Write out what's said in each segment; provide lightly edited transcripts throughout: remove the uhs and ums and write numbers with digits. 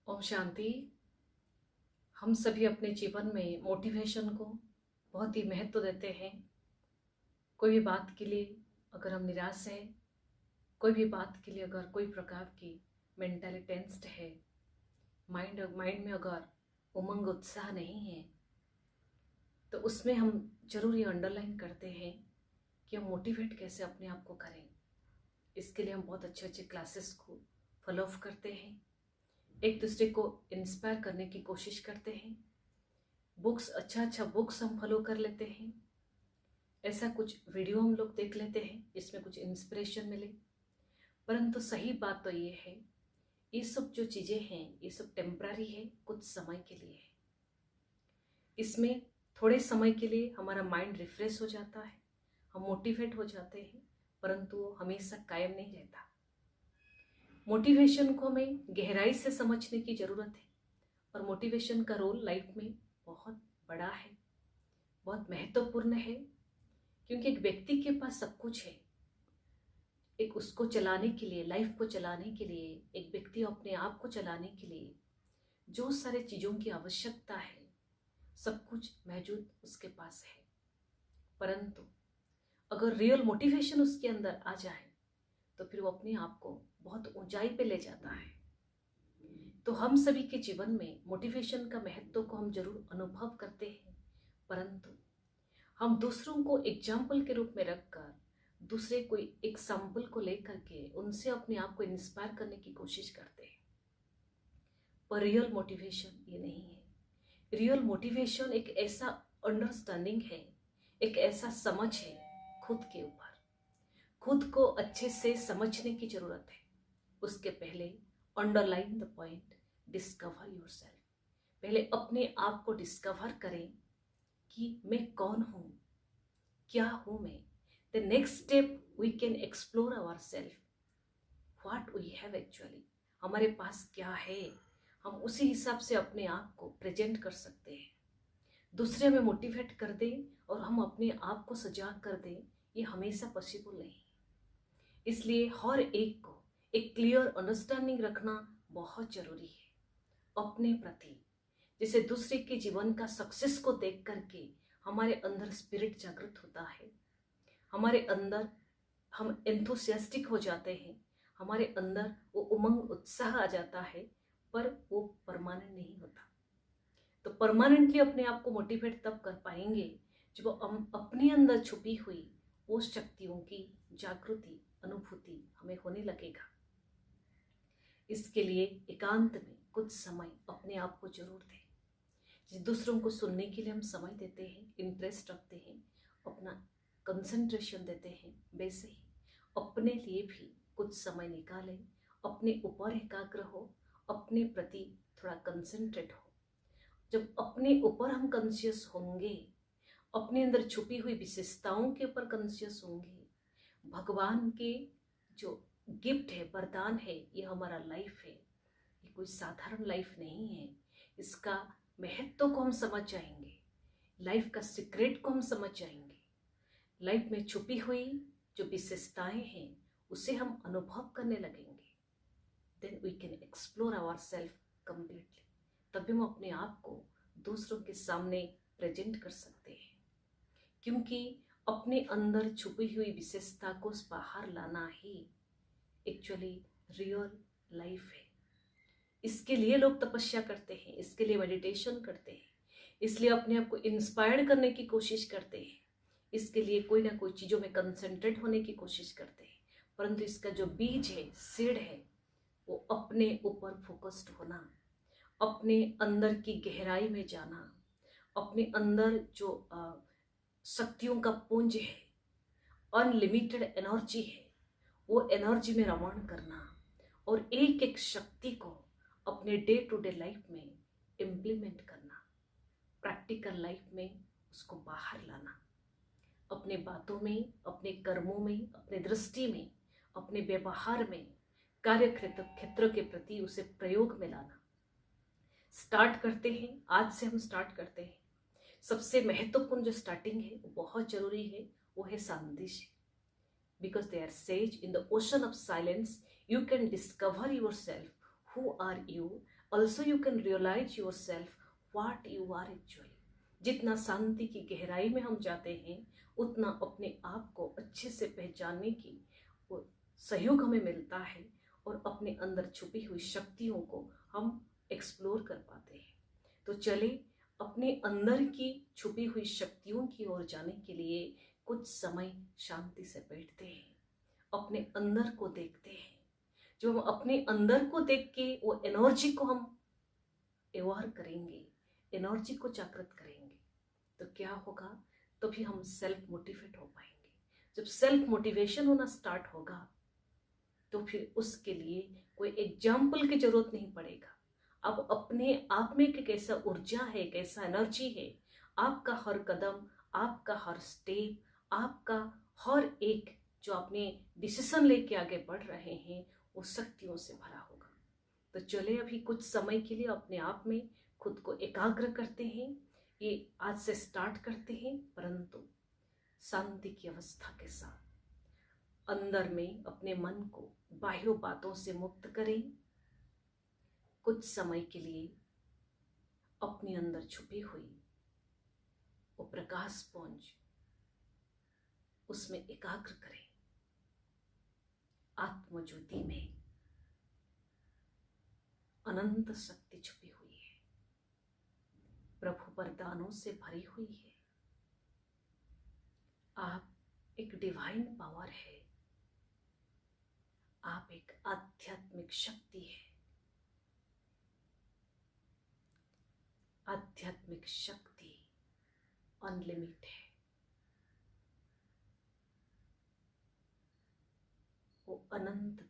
ओम शांति। हम सभी अपने जीवन में मोटिवेशन को बहुत ही महत्व देते हैं। कोई भी बात के लिए अगर हम निराश है, कोई भी बात के लिए अगर कोई प्रकार की मेंटली टेंस्ड है, माइंड में अगर उमंग उत्साह नहीं है, तो उसमें हम जरूर ये अंडरलाइन करते हैं कि हम मोटिवेट कैसे अपने आप को करें। इसके लिए हम बहुत अच्छे अच्छे क्लासेस को फॉलो अप करते हैं, एक दूसरे को इंस्पायर करने की कोशिश करते हैं। बुक्स, अच्छा बुक्स हम फॉलो कर लेते हैं। ऐसा कुछ वीडियो हम लोग देख लेते हैं जिसमें कुछ इंस्पिरेशन मिले। परंतु सही बात तो ये है, ये सब जो चीज़ें हैं ये सब टेम्पररी है, कुछ समय के लिए है। इसमें थोड़े समय के लिए हमारा माइंड रिफ्रेश हो जाता है, हम मोटिवेट हो जाते हैं, परंतु वो हमेशा कायम नहीं रहता। मोटिवेशन को हमें गहराई से समझने की ज़रूरत है और मोटिवेशन का रोल लाइफ में बहुत बड़ा है, बहुत महत्वपूर्ण है। क्योंकि एक व्यक्ति के पास सब कुछ है, एक उसको चलाने के लिए, लाइफ को चलाने के लिए, एक व्यक्ति अपने आप को चलाने के लिए जो सारे चीज़ों की आवश्यकता है, सब कुछ मौजूद उसके पास है। परंतु अगर रियल मोटिवेशन उसके अंदर आ जाए तो फिर वो अपने आप को बहुत ऊंचाई पे ले जाता है। तो हम सभी के जीवन में मोटिवेशन का महत्व को हम जरूर अनुभव करते हैं, परंतु हम दूसरों को एग्जाम्पल के रूप में रखकर, दूसरे कोई एक सैंपल को लेकर के उनसे अपने आप को इंस्पायर करने की कोशिश करते हैं। पर रियल मोटिवेशन ये नहीं है। रियल मोटिवेशन एक ऐसा अंडरस्टैंडिंग है, एक ऐसा समझ है खुद के ऊपर। खुद को अच्छे से समझने की जरूरत है। उसके पहले underline the point, discover yourself. पहले अपने आप को डिस्कवर करें कि मैं कौन हूँ, क्या हूँ मैं। The next step we can explore ourself, what we have actually. हमारे पास क्या है, हम उसी हिसाब से अपने आप को प्रेजेंट कर सकते हैं। दूसरे में मोटिवेट कर दें और हम अपने आप को सजा कर दें, ये हमेशा पॉसिबल नहीं है। इसलिए हर एक को एक क्लियर अंडरस्टैंडिंग रखना बहुत जरूरी है अपने प्रति। जैसे दूसरे के जीवन का सक्सेस को देख करके हमारे अंदर स्पिरिट जागृत होता है, हमारे अंदर हम एंथुसियास्टिक हो जाते हैं, हमारे अंदर वो उमंग उत्साह आ जाता है, पर वो परमानेंट नहीं होता। तो परमानेंटली अपने आप को मोटिवेट तब कर पाएंगे जब हम अपने अंदर छुपी हुई वो शक्तियों की जागृति, अनुभूति हमें होने लगेगा। इसके लिए एकांत में कुछ समय अपने आप को जरूर दें। जिस दूसरों को सुनने के लिए हम समय देते हैं, इंटरेस्ट रखते हैं, अपना कंसंट्रेशन देते हैं, वैसे ही अपने लिए भी कुछ समय निकालें। अपने ऊपर एकाग्र हो, अपने प्रति थोड़ा कंसंट्रेट हो। जब अपने ऊपर हम कॉन्शियस होंगे, अपने अंदर छुपी हुई विशेषताओं के ऊपर कॉन्शियस होंगे, भगवान के जो गिफ्ट है, वरदान है, ये हमारा लाइफ है, ये कोई साधारण लाइफ नहीं है। इसका महत्व को हम समझ जाएंगे, लाइफ का सीक्रेट को हम समझ जाएंगे। लाइफ में छुपी हुई जो विशेषताएं हैं उसे हम अनुभव करने लगेंगे। Then we can explore ourself completely. तभी हम अपने आप को दूसरों के सामने प्रेजेंट कर सकते हैं। क्योंकि अपने अंदर छुपी हुई विशेषता को बाहर लाना ही एक्चुअली रियल लाइफ है। इसके लिए लोग तपस्या करते हैं, इसके लिए मेडिटेशन करते हैं, इसलिए अपने आप को इंस्पायर्ड करने की कोशिश करते हैं, इसके लिए कोई ना कोई चीज़ों में कंसंट्रेट होने की कोशिश करते हैं। परंतु इसका जो बीज है, सीड है, वो अपने ऊपर फोकस्ड होना, अपने अंदर की गहराई में जाना, अपने अंदर जो शक्तियों का पुंज है, अनलिमिटेड एनर्जी है, वो एनर्जी में रमण करना और एक एक शक्ति को अपने डे टू डे लाइफ में इम्प्लीमेंट करना, प्रैक्टिकल लाइफ में उसको बाहर लाना, अपने बातों में, अपने कर्मों में, अपने दृष्टि में, अपने व्यवहार में, कार्य क्षेत्र के प्रति उसे प्रयोग में लाना। स्टार्ट करते हैं, आज से हम स्टार्ट करते हैं। सबसे महत्वपूर्ण जो स्टार्टिंग है वो बहुत जरूरी है, वो है संदेश। Because they are sage in the ocean of silence, you can discover yourself, who are you, also you can realise yourself what you are actually. जितना शांति की गहराई में हम जाते हैं उतना अपने आप को अच्छे से पहचानने की वो सहयोग हमें मिलता है और अपने अंदर छुपी हुई शक्तियों को हम एक्सप्लोर कर पाते हैं। तो चले अपने अंदर की छुपी हुई शक्तियों की ओर जाने के लिए कुछ समय शांति से बैठते हैं, अपने अंदर को देखते हैं। जो हम अपने अंदर को देख के वो एनर्जी को हम एवार करेंगे, एनर्जी को जागृत करेंगे, तो क्या होगा, तो भी हम सेल्फ मोटिवेट हो पाएंगे। जब सेल्फ मोटिवेशन होना स्टार्ट होगा तो फिर उसके लिए कोई एग्जाम्पल की जरूरत नहीं पड़ेगा। अब अपने आप में एक कैसा ऊर्जा है, कैसा एनर्जी है, आपका हर कदम, आपका हर स्टेप, आपका हर एक जो अपने डिसीजन लेके आगे बढ़ रहे हैं वो शक्तियों से भरा होगा। तो चले अभी कुछ समय के लिए अपने आप में खुद को एकाग्र करते हैं। ये आज से स्टार्ट करते हैं, परंतु शांति की अवस्था के साथ अंदर में अपने मन को बाह्य बातों से मुक्त करें। कुछ समय के लिए अपने अंदर छुपी हुई वो प्रकाश पुंज उसमें एकाग्र करें। आत्मज्योति में अनंत शक्ति छुपी हुई है, प्रभु वरदानों से भरी हुई है। आप एक डिवाइन पावर है, आप एक आध्यात्मिक शक्ति है। आध्यात्मिक शक्ति अनलिमिटेड है। वो अनंत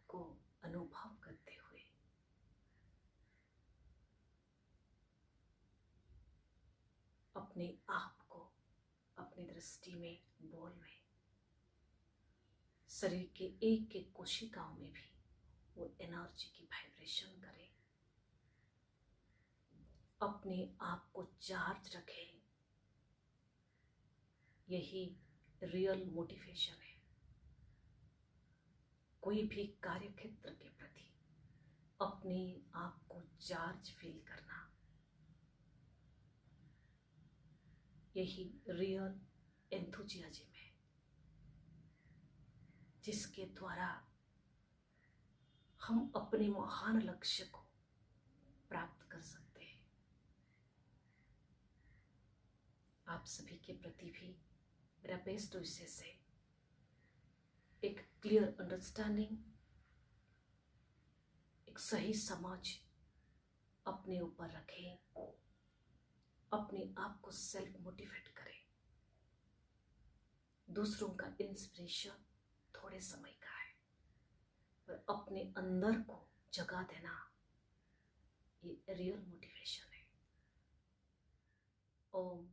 को अनुभव करते हुए अपने आप को अपनी दृष्टि में, बोल में, शरीर के एक एक कोशिकाओं में भी वो एनर्जी की वाइब्रेशन करें। अपने आप को चार्ज रखें। यही रियल मोटिवेशन है। कोई भी कार्य क्षेत्र के प्रति अपने आप को चार्ज फील करना, यही रियल एंथुजियाज्म है, जिसके द्वारा हम अपने महान लक्ष्य को प्राप्त कर सकते हैं। आप सभी के प्रति भी मेरा बेस्ट विशेष है। एक क्लियर अंडरस्टैंडिंग, एक सही समझ अपने ऊपर रखें, अपने आप को सेल्फ मोटिवेट करें। दूसरों का इंस्पिरेशन थोड़े समय का है, पर अपने अंदर को जगा देना ये रियल मोटिवेशन है। ओम